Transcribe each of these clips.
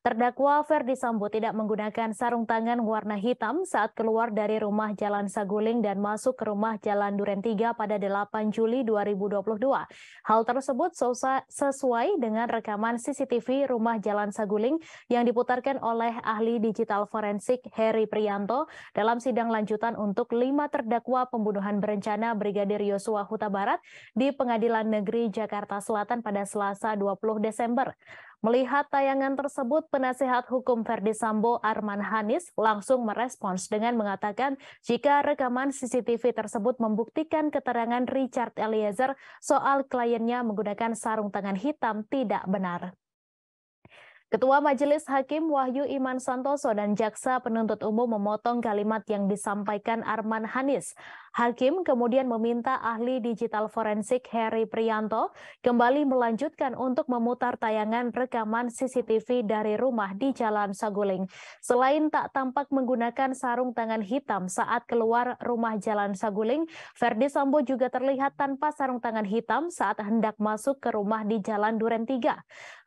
Terdakwa Ferdy Sambo tidak menggunakan sarung tangan warna hitam saat keluar dari rumah Jalan Saguling dan masuk ke rumah Jalan Duren 3 pada 8 Juli 2022. Hal tersebut sesuai dengan rekaman CCTV rumah Jalan Saguling yang diputarkan oleh ahli digital forensik Heri Priyanto dalam sidang lanjutan untuk 5 terdakwa pembunuhan berencana Brigadir Yosua Huta Barat di Pengadilan Negeri Jakarta Selatan pada Selasa 20 Desember. Melihat tayangan tersebut, penasehat hukum Ferdy Sambo Arman Hanis langsung merespons dengan mengatakan jika rekaman CCTV tersebut membuktikan keterangan Richard Eliezer soal kliennya menggunakan sarung tangan hitam tidak benar. Ketua Majelis Hakim Wahyu Iman Santoso dan Jaksa Penuntut Umum memotong kalimat yang disampaikan Arman Hanis. Hakim kemudian meminta ahli digital forensik Heri Priyanto kembali melanjutkan untuk memutar tayangan rekaman CCTV dari rumah di Jalan Saguling. Selain tak tampak menggunakan sarung tangan hitam saat keluar rumah Jalan Saguling, Ferdy Sambo juga terlihat tanpa sarung tangan hitam saat hendak masuk ke rumah di Jalan Duren 3.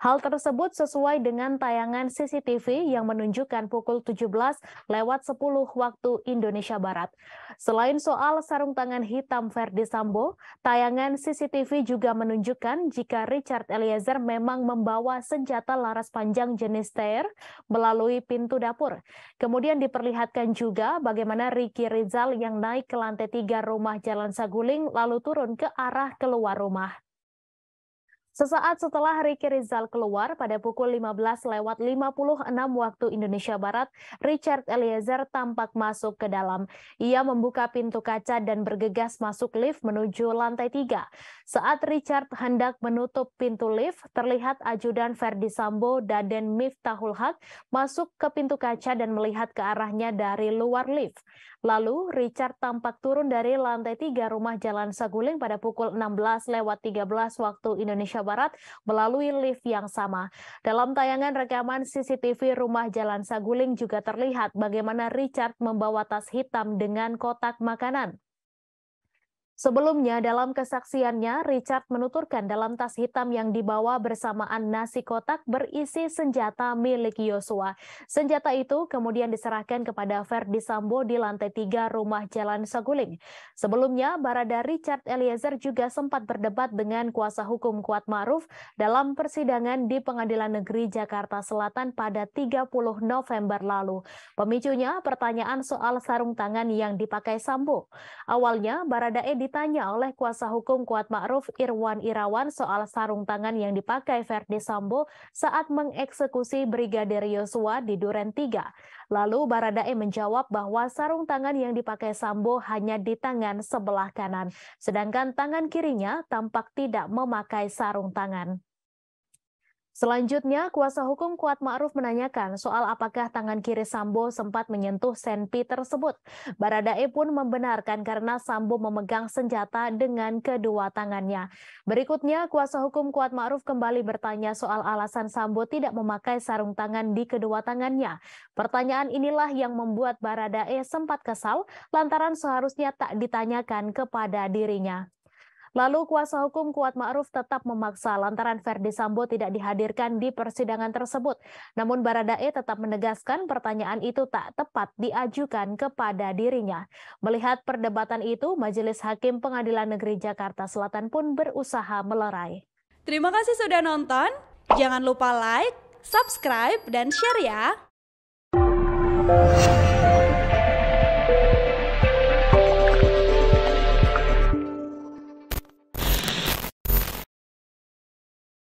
Hal tersebut sesuai dengan tayangan CCTV yang menunjukkan pukul 17:10 waktu Indonesia Barat. Selain soal sarung tangan hitam Ferdy Sambo, tayangan CCTV juga menunjukkan jika Richard Eliezer memang membawa senjata laras panjang jenis TR melalui pintu dapur. Kemudian diperlihatkan juga bagaimana Ricky Rizal yang naik ke lantai 3 rumah Jalan Saguling lalu turun ke arah keluar rumah. Sesaat setelah Ricky Rizal keluar pada pukul 15:56 waktu Indonesia Barat, Richard Eliezer tampak masuk ke dalam. Ia membuka pintu kaca dan bergegas masuk lift menuju lantai 3. Saat Richard hendak menutup pintu lift, terlihat ajudan Ferdy Sambo Daden Miftahul Haq masuk ke pintu kaca dan melihat ke arahnya dari luar lift. Lalu Richard tampak turun dari lantai 3 rumah Jalan Saguling pada pukul 16:13 waktu Indonesia Barat melalui lift yang sama. Dalam tayangan rekaman CCTV rumah Jalan Saguling juga terlihat bagaimana Richard membawa tas hitam dengan kotak makanan. Sebelumnya, dalam kesaksiannya, Richard menuturkan dalam tas hitam yang dibawa bersamaan nasi kotak berisi senjata milik Yosua. Senjata itu kemudian diserahkan kepada Ferdy Sambo di lantai 3 rumah Jalan Saguling. Sebelumnya, Barada Richard Eliezer juga sempat berdebat dengan kuasa hukum Kuat Ma'ruf dalam persidangan di Pengadilan Negeri Jakarta Selatan pada 30 November lalu. Pemicunya pertanyaan soal sarung tangan yang dipakai Sambo. Awalnya, Baradae ditanya oleh kuasa hukum Kuat Ma'ruf Irwan Irawan soal sarung tangan yang dipakai Ferdy Sambo saat mengeksekusi Brigadir Yosua di Duren 3. Lalu Baradae menjawab bahwa sarung tangan yang dipakai Sambo hanya di tangan sebelah kanan, sedangkan tangan kirinya tampak tidak memakai sarung tangan. Selanjutnya, kuasa hukum Kuat Ma'ruf menanyakan soal apakah tangan kiri Sambo sempat menyentuh senpi tersebut. Baradae pun membenarkan karena Sambo memegang senjata dengan kedua tangannya. Berikutnya, kuasa hukum Kuat Ma'ruf kembali bertanya soal alasan Sambo tidak memakai sarung tangan di kedua tangannya. Pertanyaan inilah yang membuat Baradae sempat kesal lantaran seharusnya tak ditanyakan kepada dirinya. Lalu kuasa hukum Kuat Ma'ruf tetap memaksa lantaran Ferdy Sambo tidak dihadirkan di persidangan tersebut. Namun Baradae tetap menegaskan pertanyaan itu tak tepat diajukan kepada dirinya. Melihat perdebatan itu, Majelis Hakim Pengadilan Negeri Jakarta Selatan pun berusaha melerai. Terima kasih sudah nonton. Jangan lupa like, subscribe, dan share ya.